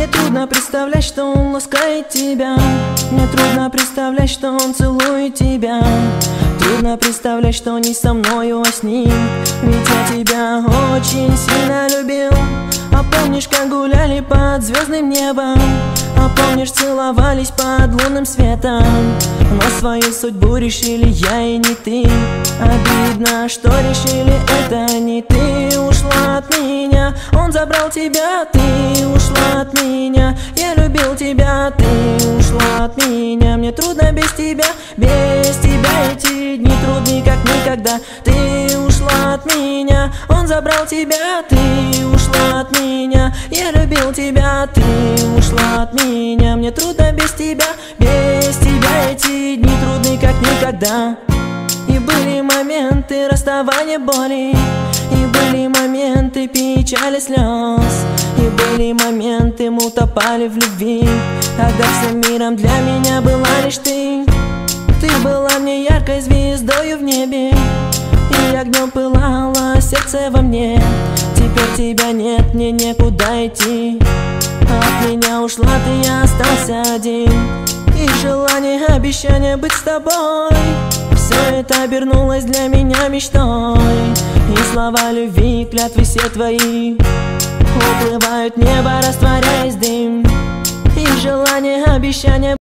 Мне трудно представлять, что он ласкает тебя. Мне трудно представлять, что он целует тебя. Трудно представлять, что не со мною, а с ним. Ведь я тебя очень сильно любил. А помнишь, как гуляли под звездным небом? А помнишь, целовались под лунным светом? Но свою судьбу решили я и не ты. Обидно, что решили это не ты. Ушла от меня, он забрал тебя. Ты ушла от меня, я любил тебя. Ты ушла от меня, мне трудно без тебя. Без тебя эти дни трудны, как никогда. Ты ушла от меня, он забрал тебя. Ты ушла от меня, я любил тебя. Ты ушла от меня, мне трудно без тебя. Без тебя эти дни трудны, как никогда. И были моменты расставания, боли. И были моменты печали, слез. И были моменты, мы утопали в любви. Когда всем миром для меня была лишь ты. Ты была мне яркой звездою в небе. И огнем пылало сердце во мне. Теперь тебя нет, мне некуда идти. От меня ушла ты, я остался один. И желание, обещание быть с тобой, все это обернулось для меня мечтой. И слова любви, клятвы все твои уплывают в небо, растворяясь в дым. И желание, обещание